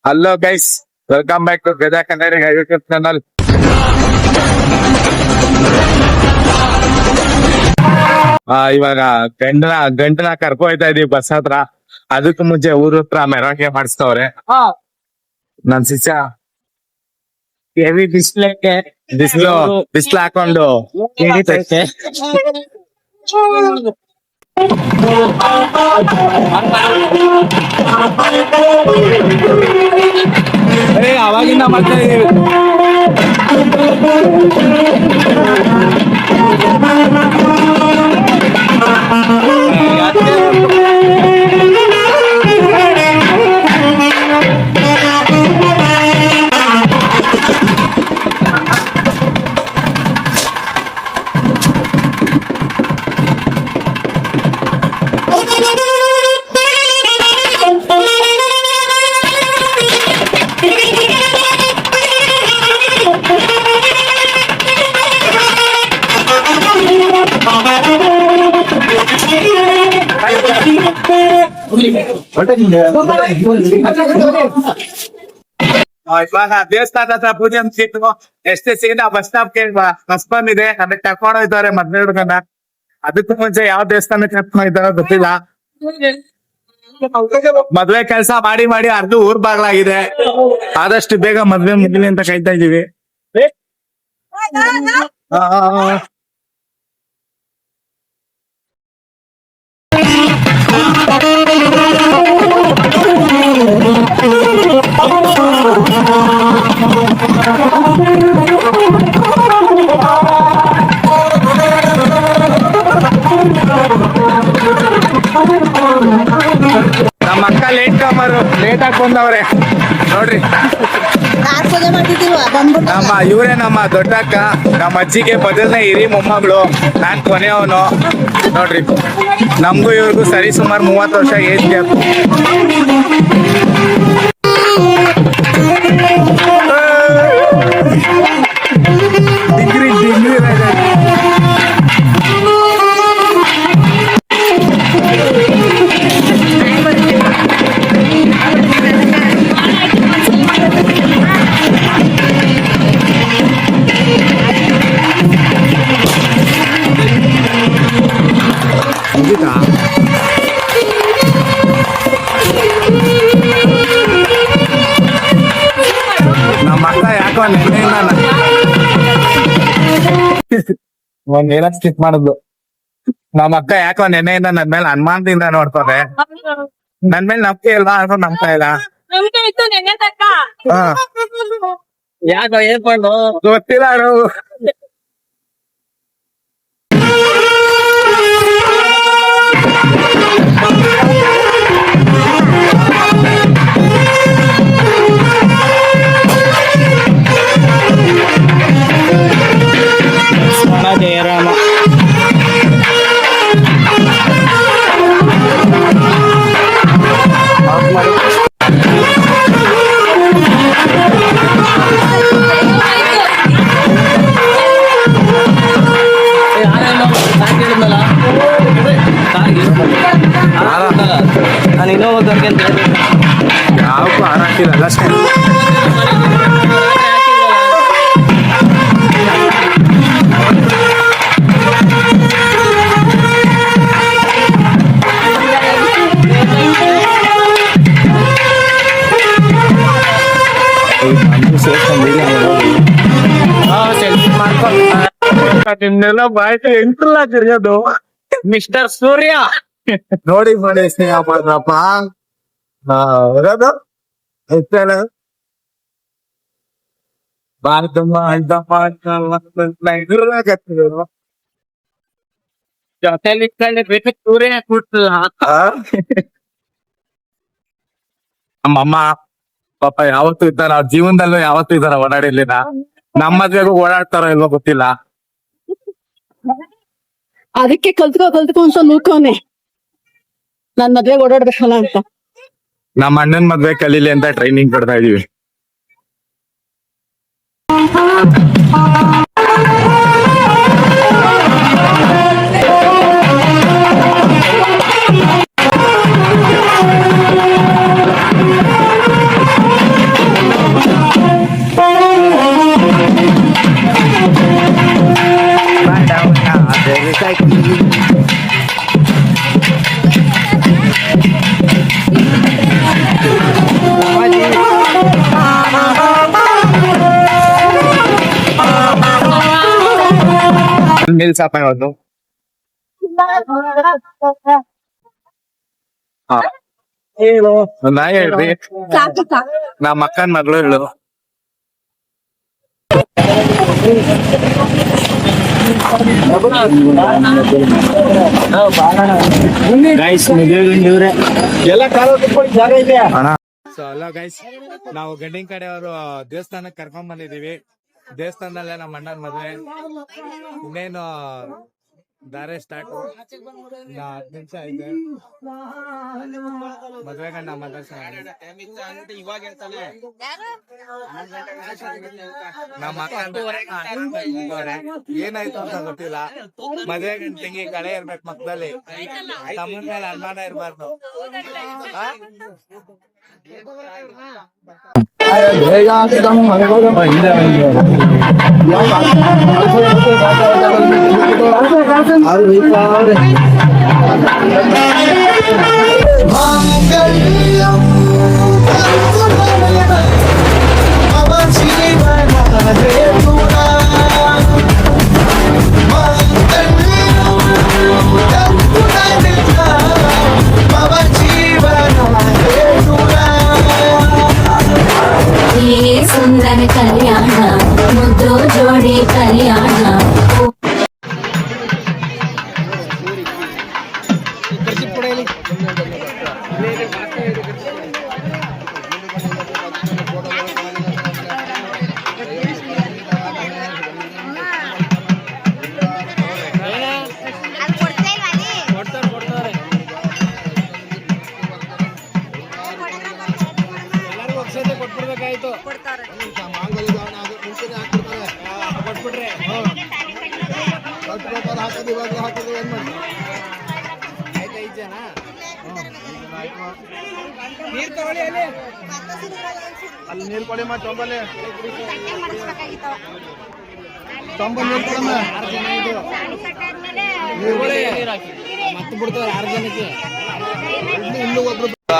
Hello guys, welcome back to Gaja Kannadiga YouTube channel. ಇವಾಗ ಗಂಟನ ಕರ್ಕೊ ಹೋಯ್ತಾ ಇದೀವಿ ಬಸ್ ಹತ್ರ. ಅದಕ್ಕೂ ಮುಂಚೆ ಊರ ಹತ್ರ ಮೆರವಣಿಗೆ ಮಾಡಿಸ್ತವ್ರೆ. ನನ್ ಶಿಷ್ಯ ಹೆವಿ ಬಿಸ್ಲು ಹಾಕೊಂಡು ಅವಾಗಿಂದ ಮತ್ತೆ ಇವಾಗ ದೇವಸ್ಥಾನ ಹತ್ರ ಪೂಜೆ ಮುಗಿಸಿತ್ತು. ಎಷ್ಟೇ ಸೀದಾ ಬಸ್ ಸ್ಟಾಪ್ ಬಸ್ ಬಂದಿದೆ. ಅದಕ್ಕೆ ಕರ್ಕೊಂಡು ಹೋಯ್ತವ್ರೆ ಮದ್ವೆ ಹುಡುಗನ. ಅದಕ್ಕೂ ಮುಂಚೆ ಯಾವ ದೇವಸ್ಥಾನಕ್ಕೆ ಕರ್ಕೊಂಡು ಹೋಯ್ತಾರೋ ಗೊತ್ತಿಲ್ಲ. ಮದ್ವೆ ಕೆಲ್ಸ ಮಾಡಿ ಮಾಡಿ ಅರ್ಧ ಊರ್ ಬಾಗ್ಲಾಗಿದೆ. ಆದಷ್ಟು ಬೇಗ ಮದ್ವೆ ಮುಗಿಲಿ ಅಂತ ಕಾಯ್ತಾ ಇದೀವಿ. ನಮ್ಮ ಅಕ್ಕ ಲೇಟ್ ಆಗಿ ಬಂದವ್ರೆ ನೋಡ್ರಿ. ಇವರೇ ನಮ್ಮ ದೊಡ್ಡಕ್ಕ. ನಮ್ಮ ಅಜ್ಜಿಗೆ ಬದಲ್ನೇ ಹಿರಿ ಮೊಮ್ಮಗಳು. ನಾನ್ ಕೊನೆಯವನು ನೋಡ್ರಿ. ನಮ್ಗೂ ಇವ್ರಿಗೂ ಸರಿ ಸುಮಾರು 30 ವರ್ಷ ಏಜ್ ಗ್ಯಾಪ್. ಡಿಗ್ರಿ ನಮ್ಮ ಅಕ್ಕ ಯಾಕೋ ನೆನ್ನೆಯಿಂದ ಒಂದ್ ಏನ ಸ್ಕಿಪ್ ಮಾಡುದು. ನಮ್ಮ ಅಕ್ಕ ಯಾಕೋ ನೆನ್ನೆಯಿಂದ ನನ್ ಮೇಲೆ ಅನುಮಾನದಿಂದ ನೋಡ್ತಾರೆ. ನನ್ ಮೇಲೆ ನಂಬಿಕೆ ಇಲ್ವಾ ಅನ್ನೋ ನಂಬ್ತಾ ಇಲ್ಲ. ಯಾಕ ಹೇಳ್ಕೊಂಡು ಗೊತ್ತಿಲ್ಲ ನಾವು. ಜಯರಾಮ ನಾನು ಇನ್ನೋಗಿ ಅಂತ ಯಾವ ಹಾರಾಕಿಲ್ಲ ಅಷ್ಟೇ. ನಿನ್ನೆಲ್ಲ ಬಾಯ್ತು ಎಂಟಲ್ಲ ಕರೆಯೋದು ಮಿಸ್ಟರ್ ಸೂರ್ಯ. ನೋಡಿ ಮಾಡಿ ಸ್ನೇಹ ಮಾಡ್ರಪ್ಪ. ಜೊತೆಲಿ ಸೂರ್ಯ ಕೊಡ್ತಲ್ಲ ನಮ್ಮಮ್ಮ ಪಾಪ ಯಾವತ್ತೂ ಇದ್ದಾರ. ಅವ್ರ ಜೀವನದಲ್ಲೂ ಯಾವತ್ತೂ ಇದ್ದಾರ ಓಡಾಡಿರ್ಲಿಲ್ಲ. ನಮ್ಮ ಮದ್ವೆಗೂ ಓಡಾಡ್ತಾರೋ ಇಲ್ವೋ ಗೊತ್ತಿಲ್ಲ. ಅದಕ್ಕೆ ಕಲ್ತ್ಕೊ ನೂಕೋನೆ ನನ್ ಮದ್ವೆ ಓಡಾಡ್ಬೇಕಲ್ಲ ಅಂತ. ನಮ್ಮ ಅಣ್ಣನ್ ಮದ್ವೆ ಕಲೀಲಿ ಅಂತ ಟ್ರೈನಿಂಗ್ ಕೊಡ್ತಾ ಇದೀವಿ. ನಿಲ್ಸಪ್ಪ ಇವತ್ತು. ನಾ ಹೇಳ್ರಿ ನಮ್ಮ ಅಕ್ಕನ ಮಗಳು ಹೇಳು. ಸೊ ಅಲ್ಲ ಗೈಸ್, ನಾವು ಗಂಡಿನ ಕಡೆಯವರು ದೇವಸ್ಥಾನಕ್ಕೆ ಕರ್ಕೊಂಡ್ ಬಂದಿದೀವಿ. ದೇವಸ್ಥಾನದಲ್ಲೇ ನಮ್ಮ ಅಣ್ಣನ ಮದ್ವೆ. ಇನ್ನೇನು ದಾರೆ ಸ್ಟಾರ್ಟ್. 10 ನಿಮಿಷ ಐತೆ ಮದ್ವೆ ಗಂಡ ನಮ್ಮ ಅಕ್ಕ ಏನಾಯ್ತು ಅಂತ ಗೊತ್ತಿಲ್ಲ. ಮದ್ವೆ ಗಂಡ ತಂಗಿ ಕಳೆ ಇರ್ಬೇಕು ಮಕ್ಕದಲ್ಲಿ, ತಮ್ಮನ ಮೇಲೆ ಅನುಮಾನ ಇರ್ಬಾರ್ದು. ಸುಂದರ ಕಲ್ಯಾಣ ಮುದ್ದು ಜೋಡಿ ಕಲ್ಯಾಣ. ಅಲ್ಲಿ ನೀರು ಕೊಡಿ ಮತ್ತೆ ತೊಂಬಲ್ಲಿ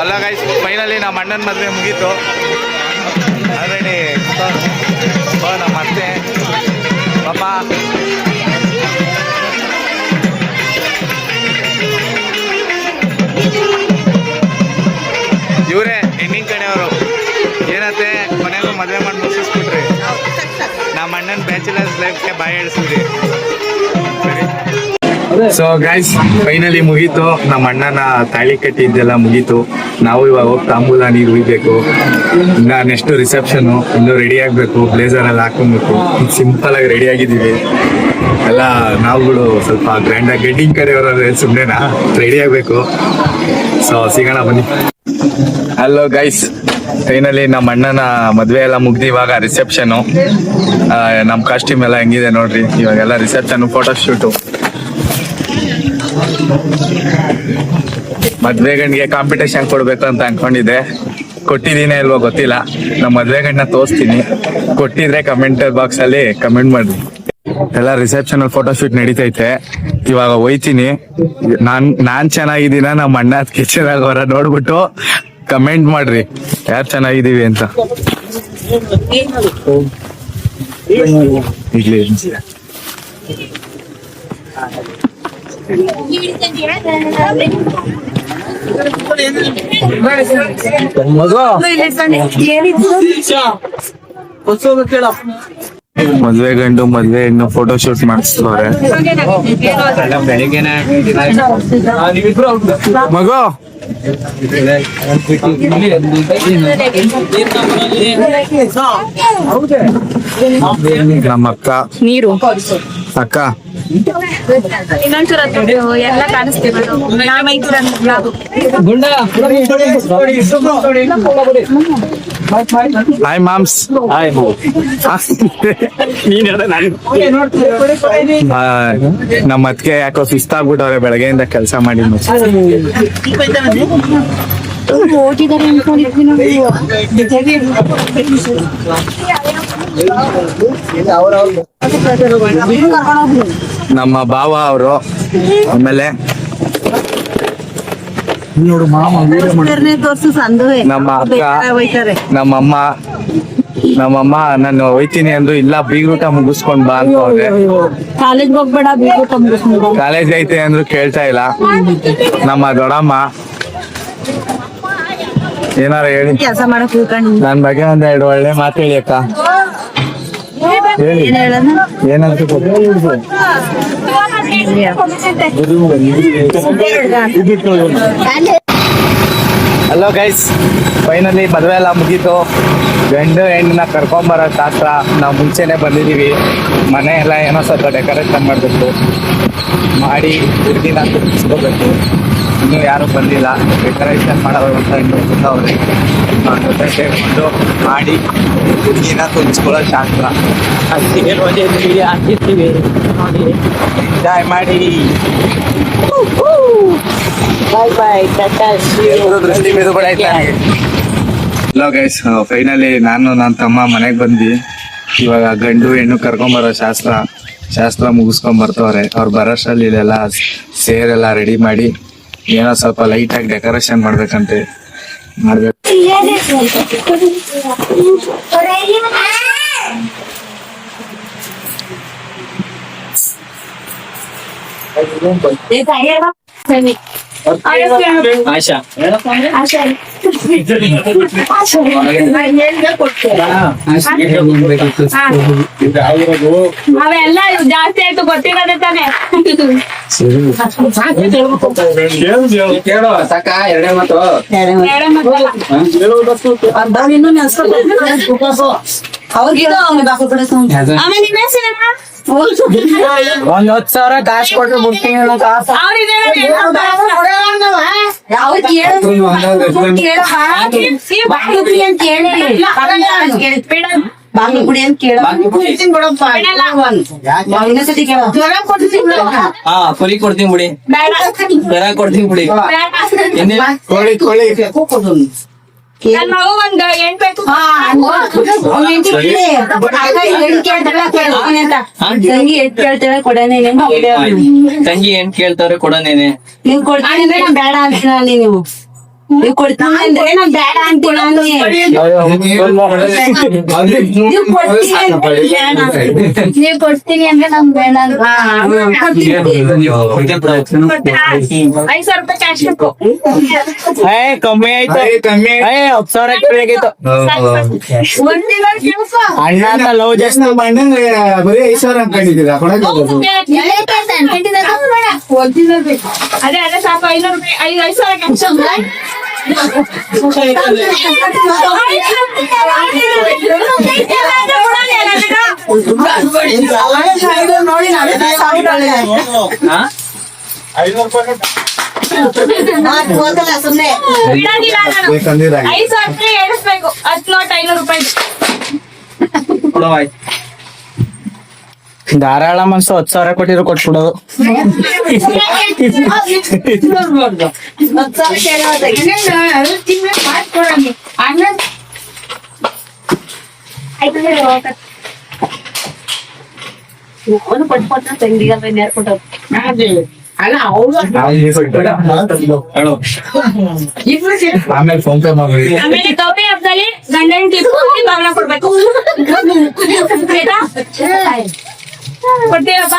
ಅಲ್ಲ ಗೈಸ್, ಫೈನಲಿ ನಮ್ಮ ಅಣ್ಣನ ಮದುವೆ ಮುಗೀತು. ಆಲ್ರೆಡಿ ನಮ್ಮ ಅತ್ತೆ ಪಾಪ ಇವರೇ ಹೆಣ್ಣಿನ ಕಡೆಯವರು. ಏನತ್ತೆ ಮನೆಗೂ ಮದುವೆ ಮಾಡಿ ಮುಗಿಸ್ಬಿಟ್ರಿ. ನಮ್ಮ ಅಣ್ಣನ ಬ್ಯಾಚುಲರ್ಸ್ ಲೈಫ್ಗೆ ಬಾಯ್ ಹೇಳಿಸಿದ್ರಿ. ಸೊ ಗೈಸ್, ಫೈನಲಿ ಮುಗೀತು. ನಮ್ಮ ಅಣ್ಣನ ತಾಳಿ ಕಟ್ಟಿದ್ದೆಲ್ಲ ಮುಗೀತು. ನಾವು ಇವಾಗ ಹೋಗಿ ತಾಂಬೂಲ ನೀರು ಉಯ್ಬೇಕು. ಇನ್ನ ನೆಕ್ಸ್ಟ್ ರಿಸೆಪ್ಷನ್ ಇನ್ನು ರೆಡಿ ಆಗ್ಬೇಕು. ಬ್ಲೇಸರ್ ಎಲ್ಲ ಹಾಕೊಬೇಕು. ಸಿಂಪಲ್ ಆಗಿ ರೆಡಿ ಆಗಿದ್ದೀವಿ ಎಲ್ಲ. ನಾವುಗಳು ಸ್ವಲ್ಪ ಗ್ರ್ಯಾಂಡ್ ಆಗಿ ಗಡ್ಡಿಂಗ್ ಕಡೆಯವರ ಸುಮ್ಮನೆನಾ ರೆಡಿ ಆಗ್ಬೇಕು. ಸೊ ಸಿಗೋಣ ಬನ್ನಿ. ಹಲೋ ಗೈಸ್, ಫೈನಲಿ ನಮ್ಮ ಅಣ್ಣನ ಮದ್ವೆ ಎಲ್ಲ ಮುಗ್ದು ಇವಾಗ ರಿಸೆಪ್ಷನ್. ನಮ್ಮ ಕಾಸ್ಟ್ಯೂಮ್ ಎಲ್ಲ ಹೆಂಗಿದೆ ನೋಡ್ರಿ. ಇವಾಗೆಲ್ಲ ರಿಸೆಪ್ಷನ್, ಫೋಟೋ ಶೂಟು. ಮದ್ವೆ ಗಂಡಿಗೆ ಕಾಂಪಿಟೇಷನ್ ಕೊಡ್ಬೇಕು ಅಂತ ಅನ್ಕೊಂಡಿದ್ದೆ. ಕೊಟ್ಟಿದ್ದೀನ ಇಲ್ವೋ ಗೊತ್ತಿಲ್ಲ. ನಮ್ಮ ಮದ್ವೆ ಗಂಡನ್ನ ತೋರಿಸ್ತೀನಿ. ಕೊಟ್ಟಿದ್ರೆ ಕಮೆಂಟ್ ಬಾಕ್ಸ್ ಅಲ್ಲಿ ಕಮೆಂಟ್ ಮಾಡ್ರಿ. ಎಲ್ಲ ರಿಸೆಪ್ಷನ್ ಅಲ್ಲಿ ಫೋಟೋ ಶೂಟ್ ನಡೀತೈತೆ. ಇವಾಗ ಹೋಯ್ತೀನಿ. ನಾನ್ ಚೆನ್ನಾಗಿದ್ದೀನ, ನಮ್ಮ ಅಣ್ಣ ಅದಕ್ಕೆ ಚೆನ್ನಾಗವರ ನೋಡ್ಬಿಟ್ಟು ಕಮೆಂಟ್ ಮಾಡ್ರಿ ಯಾರು ಚೆನ್ನಾಗಿದ್ದೀವಿ ಅಂತ. ಇಲ್ಲಿ ಮದ್ವೆ ಗಂಡು ಮದ್ವೆ ಹೆಣ್ಣು ಫೋಟೋ ಶೂಟ್ ಮಾಡಿಸ್ತವ್ರೆ. ಮಗು ನಮ್ಮ ಅಕ್ಕ ನೀರು ಅಕ್ಕ ಇನ್ನೊಂಚೂರ ಎಲ್ಲ ಕಾಣಿಸ್ತೀವಿ. Hi moms. ನಮ್ಮ ಅತ್ತಿಗೆ ಯಾಕೋ ಸುಸ್ತಾಗ್ಬಿಟ್ಟವ್ರೆ ಬೆಳಗ್ಗೆಯಿಂದ ಕೆಲಸ ಮಾಡಿ. ಓದಿದಾರೆ ಅನ್ಕೊಂಡಿದ್ವಿ ನಮ್ಮ ಭಾವ ಅವರು, ಆಮೇಲೆ ತೋರ್ಸು ಸಂದುವೆ ನಮ್ಮ ಅಕ್ಕ, ನಮ್ಮಮ್ಮ, ನಮ್ಮಮ್ಮ ನಾನು ಹೋಯ್ತೀನಿ ಅಂದ್ರು ಇಲ್ಲ ಬೀಗ್ರೂಟ ಮುಗಿಸ್ಕೊಂಡ್ ಬಾ ಅಂತ ಅವ್ರೆ. ಕಾಲೇಜ್ ಹೋಗ್ಬೇಡ ಬೇಕು ಕಾಲೇಜ್ ಐತೆ ಅಂದ್ರು ಕೇಳ್ತಾ ಇಲ್ಲ. ನಮ್ಮ ದೊಡ್ಡಮ್ಮ ಏನಾರ ಹೇಳಿ ಕೆಲಸ ಮಾಡಕ್ ಹೋಗ್ಕೊಂಡು ನನ್ ಬಗ್ಗೆ ಒಂದೆರಡು ಒಳ್ಳೆ ಮಾತು ಹೇಳಿ ಅಕ್ಕ. ಹೇಳಿ ಏನ್ ಹೇಳೋಣ ಏನಂತ ಹಲೋ ಗೈಸ್, ಫೈನಲಿ ಮದುವೆ ಎಲ್ಲ ಮುಗೀತು. ಗಂಡು ಹೆಣ್ಣನ್ನ ಕರ್ಕೊಂಬರೋ ಶಾಸ್ತ್ರ ನಾವು ಮುಂಚೆನೆ ಬಂದಿದ್ದೀವಿ. ಮನೆ ಎಲ್ಲ ಏನೋ ಸ್ವಲ್ಪ ಡೆಕೋರೇಷನ್ ಮಾಡಬೇಕು, ಮಾಡಿ ಹುಡುಗಿನ ತುಂಬಿಸ್ಕೋಬೇಕು. ಇನ್ನೂ ಯಾರು ಬಂದಿಲ್ಲ, ಡೆಕೋರೇಷನ್ ಮಾಡೋರು ಅಂತ ಇನ್ನೂ ಬಂದವ್ರೆ. ಜೊತೆ ಸೇರಿಕೊಂಡು ಮಾಡಿ ಹುಡುಗಿನ ತುಂಬಿಸ್ಕೊಳ್ಳೋ ಶಾಸ್ತ್ರ. ಎಂಜಾಯ್ ಮಾಡಿ. ದೃಷ್ಟಿ ಮೇಲೆ ಕೂಡ ಹಲೋ ಗೈಸ್, ಫೈನಲಿ ನಾನು ನನ್ನ ತಮ್ಮ ಮನೆಗೆ ಬಂದ್ವಿ. ಇವಾಗ ಗಂಡು ಹೆಣ್ಣು ಕರ್ಕೊಂಬರೋ ಶಾಸ್ತ್ರ ಮುಗಿಸ್ಕೊಂಡ್ ಬರ್ತವ್ರೆ. ಅವ್ರು ಬರೋಷ್ಟ್ರಲ್ಲಿ ಇಲ್ಲೆಲ್ಲ ಸೇರೆಲ್ಲ ರೆಡಿ ಮಾಡಿ ಏನೋ ಸ್ವಲ್ಪ ಲೈಟ್ ಆಗಿ ಡೆಕೋರೇಷನ್ ಮಾಡ್ಬೇಕಂತೆ. ಮಾಡ್ಬೇಕು. ಅವೆಲ್ಲ ಜಾಸ್ತಿ ಆಯ್ತು ಗೊತ್ತಿರೋದೇ ತಾನೆ. ಆಮೇಲೆ ನಿಮ್ಮ ಹೆಸರೇನು? ಒಂದ್ 10,000 ಕಾಸು ಕೊಟ್ಟು ಬಿಡ್ತೀನಿ. ಬಾಗ್ಲುಗುಡಿ ಅಂತ ಕೇಳ ಕೊಲಿ ಕೊಡ್ತೀನಿ ಬಿಡಿ, ದರ ಕೊಡ್ತೀನಿ ಬಿಡಿ. ನನ್ ಮಗು ಒಂದ್ ಎಂಟ್ ಬೇಕು. ತಂಗಿ ಎಟ್ ಕೇಳ್ತೇವೆ ಕೊಡನೆ ತಂಗಿ ಏನ್ ಕೇಳ್ತಾವ್ರೆ ಕೊಡನೇನೆ. ನೀವ್ ಕೊಡ್ತೀನಿ ಅಂದ್ರೆ ನಾನ್ ಬೇಡ ಅಂತೀನ ನೀವು. ನೀವ್ ಕೊಡ್ತೀನಿ ಅಂದ್ರೆ ನಾನ್ ಬೇಡ ಅಂತೀನ ನೀವ್ ಕೊಡ್ತೀನಿ ಅಂದ್ರೆ ನಮ್ ಬೇಡ 5,000 ರೂಪಾಯಿ ಕ್ಯಾಶ್ ಬೇಕು. ಕಮ್ಮಿ ಆಯ್ತು, 10,000 ಕಮ್ಮಿ ಆಗಿತ್ತು. ಅಣ್ಣ ಲವ್ ಜಾಸ್ತಿ ಬರೀ 5,000 ಅನ್ಕೊಂಡಿದ್ದೀರಾ? ಅದೇ ಸಾಕು. 500 ರೂಪಾಯಿ 5,000 ಕ್ಯಾಶ್. ಬೇಕಂದಿರ 5,000 ರೂಪಾಯಿ ಏಳಿಸ್ಬೇಕು. 10 ನೋಟ್ 500 ರೂಪಾಯಿ. ಧಾರಾಳ ಮನ್ಸು 10,000 ಕೊಟ್ಟಿರೋ ಕೊಟ್ಬಿಡೋದು. ಆಮೇಲೆ ಫೋನ್ ಪೇ ಮಾಡಿ. ಆಮೇಲೆ ಗೌರಿ ಹಬ್ಬದಲ್ಲಿ ಗಂಡನ ಟಿಪ್ಪಿ ಬಾಗ್ನ ಕೊಡ್ಬೇಕು. ಆಯ್ತಾ? ಕೊಡ್ತೀವಪ್ಪ.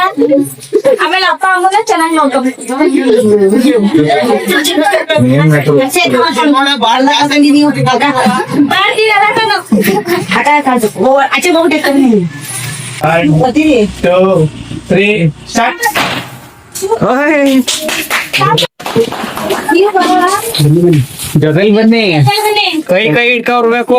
ಆಮೇಲೆ ಅಪ್ಪ ಅಮ್ಮನ ಚೆನ್ನಾಗಿ ನೋಡ್ಕೋಬೇಕು. ಆಚೆ ಹೋಗ್ಬಿಟ್ಟೆ 1, 2, 3 ಸ್ಟಾರ್ಟ್. ಜೊತೆಲಿ ಬನ್ನಿ, ಕೈ ಇಟ್ಕೊರ್ಬೇಕು.